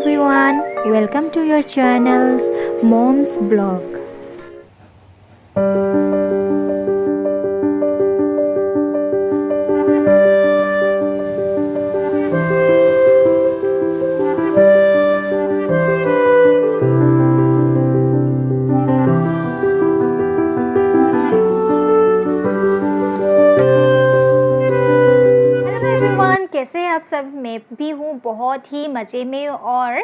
everyone, welcome to your channel's Mom's Blog. कैसे हैं आप सब। मैं भी हूँ बहुत ही मज़े में और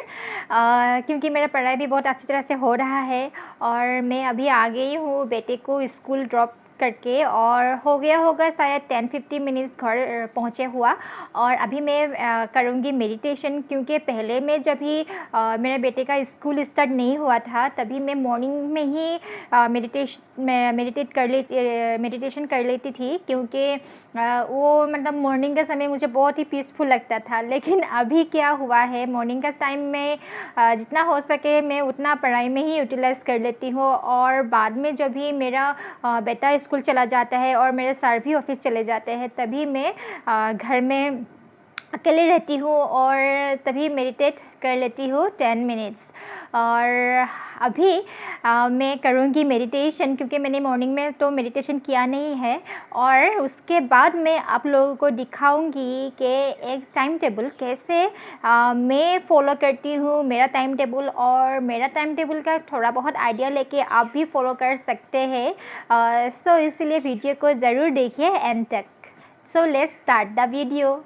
क्योंकि मेरा पढ़ाई भी बहुत अच्छी तरह से हो रहा है और मैं अभी आ गई हूँ बेटे को स्कूल ड्रॉप करके और हो गया होगा शायद 10-15 मिनट्स घर पहुँचे हुआ। और अभी मैं करूँगी मेडिटेशन, क्योंकि पहले में जब भी मेरे बेटे का स्कूल स्टार्ट नहीं हुआ था तभी मैं मॉर्निंग में ही मेडिटेशन कर लेती थी, क्योंकि वो मतलब मॉर्निंग के समय मुझे बहुत ही पीसफुल लगता था। लेकिन अभी क्या हुआ है, मॉर्निंग का टाइम में जितना हो सके मैं उतना पढ़ाई में ही यूटिलाइज़ कर लेती हूँ और बाद में जब भी मेरा बेटा स्कूल चला जाता है और मेरे सर भी ऑफिस चले जाते हैं तभी मैं घर में अकेले रहती हूँ और तभी मेडिटेट कर लेती हूँ 10 मिनट्स। और अभी मैं करूँगी मेडिटेशन, क्योंकि मैंने मॉर्निंग में तो मेडिटेशन किया नहीं है। और उसके बाद मैं आप लोगों को दिखाऊंगी कि एक टाइम टेबल कैसे मैं फॉलो करती हूँ, मेरा टाइम टेबल, और मेरा टाइम टेबल का थोड़ा बहुत आइडिया लेके आप भी फॉलो कर सकते हैं। सो इसलिए वीडियो को ज़रूर देखिए एंड तक। So let's start the video.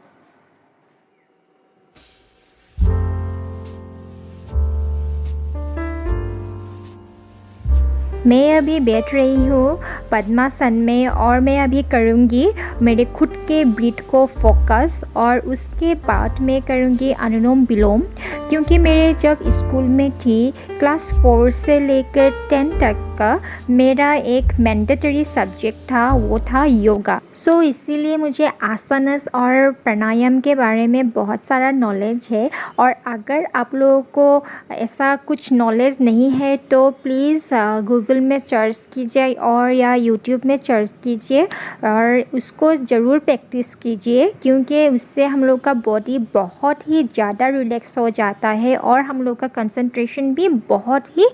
मैं अभी बैठ रही हूँ पद्मासन में और मैं अभी करूँगी मेरे खुद के ब्रीथ को फोकस और उसके बाद मैं करूँगी अनुलोम विलोम, क्योंकि मेरे जब स्कूल में थी क्लास 4 से लेकर 10 तक का मेरा एक मैंडेटरी सब्जेक्ट था, वो था योगा। सो इसीलिए मुझे आसनस और प्राणायाम के बारे में बहुत सारा नॉलेज है। और अगर आप लोगों को ऐसा कुछ नॉलेज नहीं है तो प्लीज़ गूगल में सर्च कीजिए और या यूट्यूब में सर्च कीजिए और उसको ज़रूर प्रैक्टिस कीजिए, क्योंकि उससे हम लोग का बॉडी बहुत ही ज़्यादा रिलैक्स हो जाता है और हम लोग का कंसंट्रेशन भी बहुत ही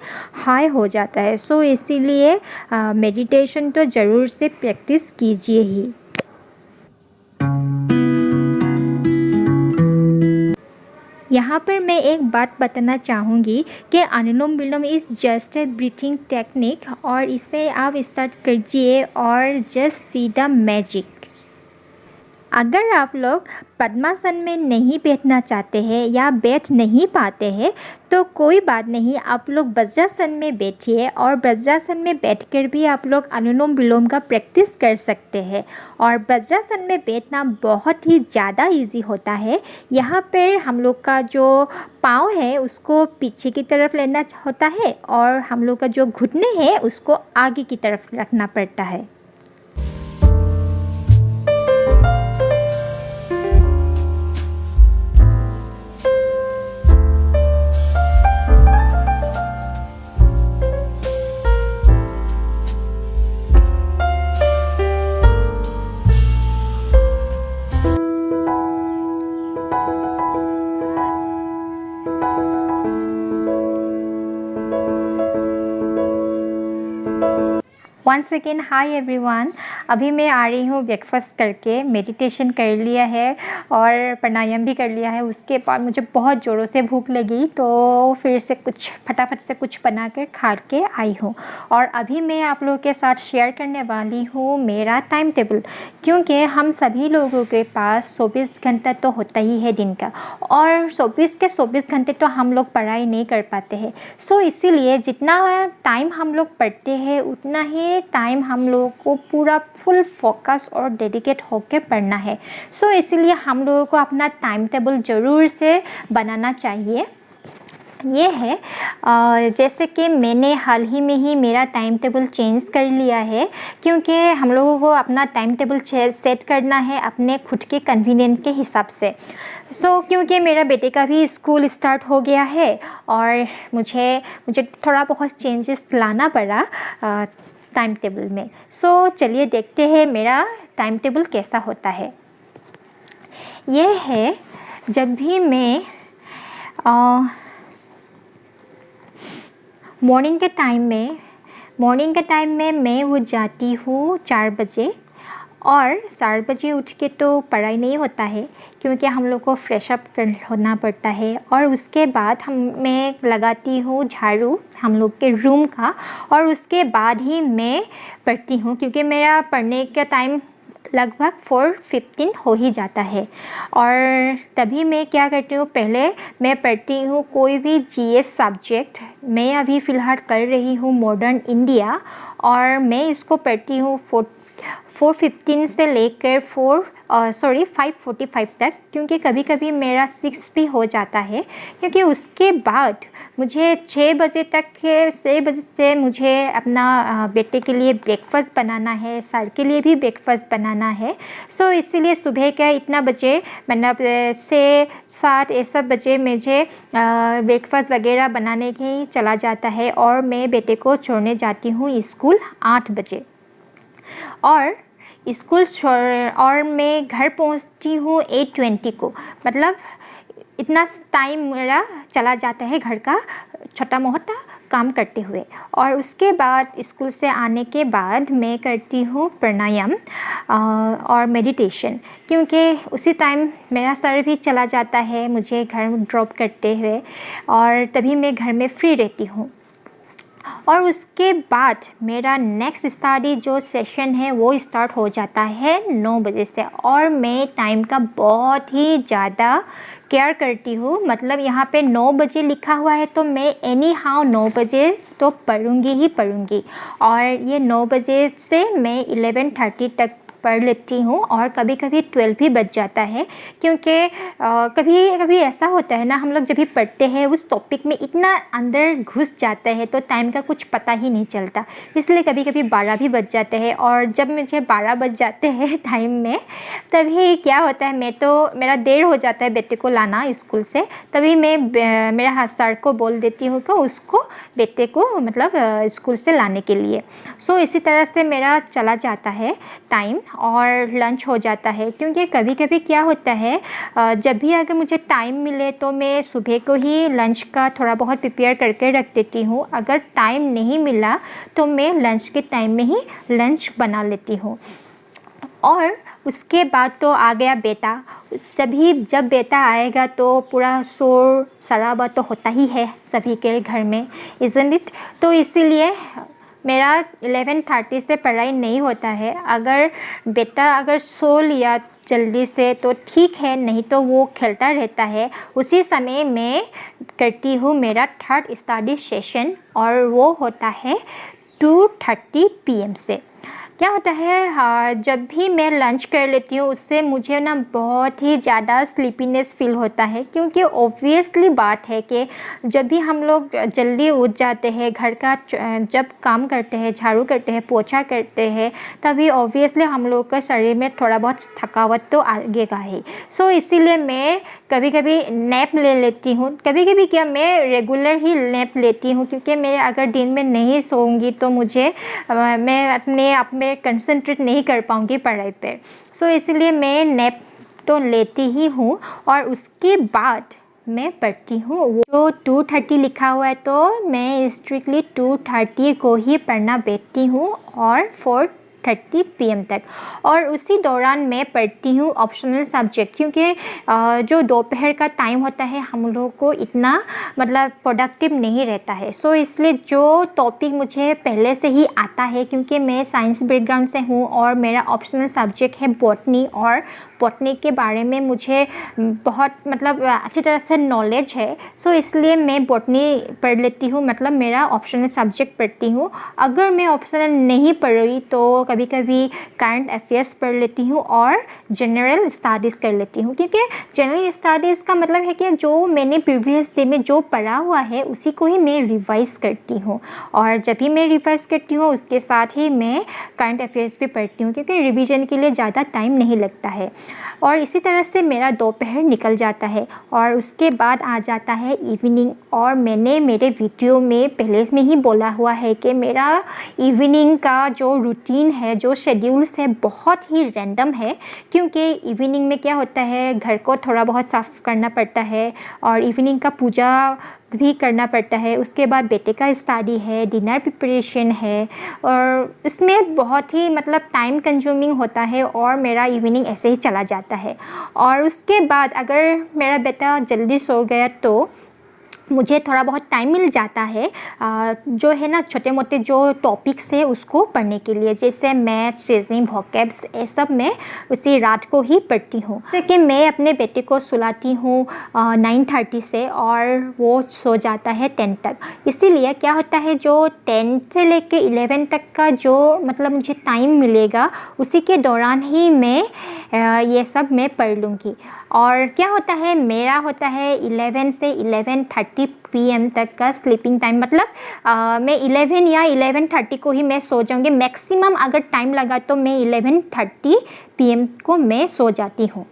हाई हो जाता है। सो इसीलिए मेडिटेशन तो ज़रूर से प्रैक्टिस कीजिए ही। यहाँ पर मैं एक बात बताना चाहूँगी कि anulom vilom is just a breathing technique और इसे आप स्टार्ट कीजिए और जस्ट सी द मैजिक। अगर आप लोग पद्मासन में नहीं बैठना चाहते हैं या बैठ नहीं पाते हैं तो कोई बात नहीं, आप लोग वज्रासन में बैठिए और वज्रासन में बैठकर भी आप लोग अनुलोम विलोम का प्रैक्टिस कर सकते हैं। और वज्रासन में बैठना बहुत ही ज़्यादा इजी होता है। यहाँ पर हम लोग का जो पाँव है उसको पीछे की तरफ लेना होता है और हम लोग का जो घुटने हैं उसको आगे की तरफ रखना पड़ता है। One second, hi everyone. अभी मैं आ रही हूँ ब्रेकफास्ट करके, मेडिटेशन कर लिया है और प्राणायाम भी कर लिया है। उसके बाद मुझे बहुत ज़ोरों से भूख लगी तो फिर से कुछ फटाफट से कुछ बना कर खा के आई हूँ। और अभी मैं आप लोगों के साथ शेयर करने वाली हूँ मेरा टाइम टेबल, क्योंकि हम सभी लोगों के पास 24 घंटा तो होता ही है दिन का और 24 घंटे तो हम लोग पढ़ाई नहीं कर पाते हैं। सो इसीलिए जितना टाइम हम लोग पढ़ते हैं उतना ही टाइम हम लोगों को पूरा फुल फोकस और डेडिकेट होकर पढ़ना है। सो इसीलिए हम लोगों को अपना टाइम टेबल ज़रूर से बनाना चाहिए। ये है जैसे कि मैंने हाल ही में ही मेरा टाइम टेबल चेंज कर लिया है, क्योंकि हम लोगों को अपना टाइम टेबल सेट करना है अपने खुद के कन्वीनियंस के हिसाब से। क्योंकि मेरा बेटे का भी स्कूल स्टार्ट हो गया है और मुझे थोड़ा बहुत चेंजेस लाना पड़ा टाइम टेबल में। चलिए देखते हैं मेरा टाइम टेबल कैसा होता है। ये है जब भी मैं मॉर्निंग के टाइम में मैं उठ जाती हूँ 4 बजे, और 4 बजे उठ के तो पढ़ाई नहीं होता है क्योंकि हम लोग को फ्रेश अप होना पड़ता है। और उसके बाद मैं लगाती हूँ झाड़ू हम लोग के रूम का, और उसके बाद ही मैं पढ़ती हूँ क्योंकि मेरा पढ़ने का टाइम लगभग 4:15 हो ही जाता है। और तभी मैं क्या करती हूँ, पहले मैं पढ़ती हूँ कोई भी जीएस सब्जेक्ट। मैं अभी फ़िलहाल कर रही हूँ मॉडर्न इंडिया, और मैं इसको पढ़ती हूँ 4:15 से लेकर 5:45 तक, क्योंकि कभी कभी मेरा 6 भी हो जाता है। क्योंकि उसके बाद मुझे 6 बजे से मुझे अपना बेटे के लिए ब्रेकफास्ट बनाना है, सर के लिए भी ब्रेकफास्ट बनाना है। सो इसीलिए सुबह का इतना बजे मतलब 6-7 ये सब बजे मुझे ब्रेकफास्ट वगैरह बनाने के चला जाता है, और मैं बेटे को छोड़ने जाती हूँ स्कूल 8 बजे। और और मैं घर पहुंचती हूँ 8:20 को। मतलब इतना टाइम मेरा चला जाता है घर का छोटा मोटा काम करते हुए। और उसके बाद स्कूल से आने के बाद मैं करती हूँ प्राणायाम और मेडिटेशन, क्योंकि उसी टाइम मेरा सर भी चला जाता है मुझे घर ड्रॉप करते हुए, और तभी मैं घर में फ्री रहती हूँ। और उसके बाद मेरा नेक्स्ट स्टडी जो सेशन है वो स्टार्ट हो जाता है 9 बजे से। और मैं टाइम का बहुत ही ज़्यादा केयर करती हूँ। मतलब यहाँ पे 9 बजे लिखा हुआ है तो मैं एनी हाउ 9 बजे तो पढ़ूँगी ही पढ़ूँगी। और ये 9 बजे से मैं 11:30 तक पढ़ लेती हूँ, और कभी कभी 12 भी बज जाता है। क्योंकि कभी कभी ऐसा होता है ना, हम लोग जब भी पढ़ते हैं उस टॉपिक में इतना अंदर घुस जाता है तो टाइम का कुछ पता ही नहीं चलता, इसलिए कभी कभी 12 भी बज जाते हैं। और जब मुझे 12 बज जाते हैं टाइम में, तभी क्या होता है, मेरा देर हो जाता है बेटे को लाना स्कूल से, तभी मैं मेरा सर को बोल देती हूँ कि उसको बेटे को मतलब स्कूल से लाने के लिए। सो इसी तरह से मेरा चला जाता है टाइम, और लंच हो जाता है। क्योंकि कभी कभी क्या होता है, जब भी अगर मुझे टाइम मिले तो मैं सुबह को ही लंच का थोड़ा बहुत प्रिपेयर करके रख देती हूँ। अगर टाइम नहीं मिला तो मैं लंच के टाइम में ही लंच बना लेती हूँ। और उसके बाद तो आ गया बेटा। जब बेटा आएगा तो पूरा शोर शराबा तो होता ही है सभी के घर में, इज़न्ट इट। तो इसीलिए मेरा 11:30 से पढ़ाई नहीं होता है। अगर बेटा सो लिया जल्दी से तो ठीक है, नहीं तो वो खेलता रहता है। उसी समय मैं करती हूँ मेरा 3rd स्टडी सेशन, और वो होता है 2:30 PM से। क्या होता है, जब भी मैं लंच कर लेती हूँ उससे मुझे ना बहुत ही ज़्यादा स्लीपीनेस फील होता है। क्योंकि ऑब्वियसली बात है कि जब भी हम लोग जल्दी उठ जाते हैं, घर का जब काम करते हैं, झाड़ू करते हैं, पोछा करते हैं, तभी ऑब्वियसली हम लोग का शरीर में थोड़ा बहुत थकावट तो आएगा ही। सो इसीलिए मैं कभी कभी नैप ले लेती हूँ। कभी कभी क्या, मैं रेगुलर ही नैप लेती हूँ, क्योंकि मैं अगर दिन में नहीं सोऊंगी तो मैं अपने आप में कंसंट्रेट नहीं कर पाऊँगी पढ़ाई पे। सो इसीलिए मैं नैप तो लेती ही हूँ, और उसके बाद मैं पढ़ती हूँ। वो जो 2:30 लिखा हुआ है तो मैं स्ट्रिक्टली 2:30 को ही पढ़ना बैठती हूँ, और 4:30 PM तक। और उसी दौरान मैं पढ़ती हूँ ऑप्शनल सब्जेक्ट, क्योंकि जो दोपहर का टाइम होता है हम लोगों को इतना मतलब प्रोडक्टिव नहीं रहता है। सो इसलिए जो टॉपिक मुझे पहले से ही आता है, क्योंकि मैं साइंस बैकग्राउंड से हूँ और मेरा ऑप्शनल सब्जेक्ट है बॉटनी, और बॉटनी के बारे में मुझे बहुत मतलब अच्छी तरह से नॉलेज है। सो इसलिए मैं बॉटनी पढ़ लेती हूँ, मतलब मेरा ऑप्शनल सब्जेक्ट पढ़ती हूँ। अगर मैं ऑप्शनल नहीं पढ़ रही तो कभी कभी करंट अफेयर्स पढ़ लेती हूँ, और जनरल स्टडीज़ कर लेती हूँ। क्योंकि जनरल स्टडीज़ का मतलब है कि जो मैंने प्रीवियस डे में जो पढ़ा हुआ है उसी को ही मैं रिवाइज़ करती हूँ। और जब भी मैं रिवाइज़ करती हूँ उसके साथ ही मैं करंट अफेयर्स भी पढ़ती हूँ, क्योंकि रिवीजन के लिए ज़्यादा टाइम नहीं लगता है। और इसी तरह से मेरा दोपहर निकल जाता है, और उसके बाद आ जाता है इवनिंग। और मैंने मेरे वीडियो में पहले में ही बोला हुआ है कि मेरा इवनिंग का जो रूटीन है, जो शेड्यूल्स है, बहुत ही रैंडम है। क्योंकि इवनिंग में क्या होता है, घर को थोड़ा बहुत साफ़ करना पड़ता है, और इवनिंग का पूजा भी करना पड़ता है, उसके बाद बेटे का स्टडी है, डिनर प्रिपरेशन है, और इसमें बहुत ही मतलब टाइम कंज्यूमिंग होता है और मेरा इवनिंग ऐसे ही चला जाता है। और उसके बाद अगर मेरा बेटा जल्दी सो गया तो मुझे थोड़ा बहुत टाइम मिल जाता है जो है ना छोटे मोटे जो टॉपिक्स है उसको पढ़ने के लिए, जैसे मैथ्स, रीजनिंग, वोकैब्स, ये सब मैं उसी रात को ही पढ़ती हूँ। जैसे कि मैं अपने बेटे को सुलाती हूँ 9:30 से और वो सो जाता है 10 तक। इसीलिए क्या होता है जो 10 से लेके 11 तक का जो मतलब मुझे टाइम मिलेगा उसी के दौरान ही मैं ये सब मैं पढ़ लूँगी। और क्या होता है मेरा होता है 11 से 11:30 PM तक का स्लीपिंग टाइम, मतलब मैं 11 या 11:30 को ही मैं सो जाऊँगी। मैक्सिमम अगर टाइम लगा तो मैं 11:30 PM को मैं सो जाती हूँ।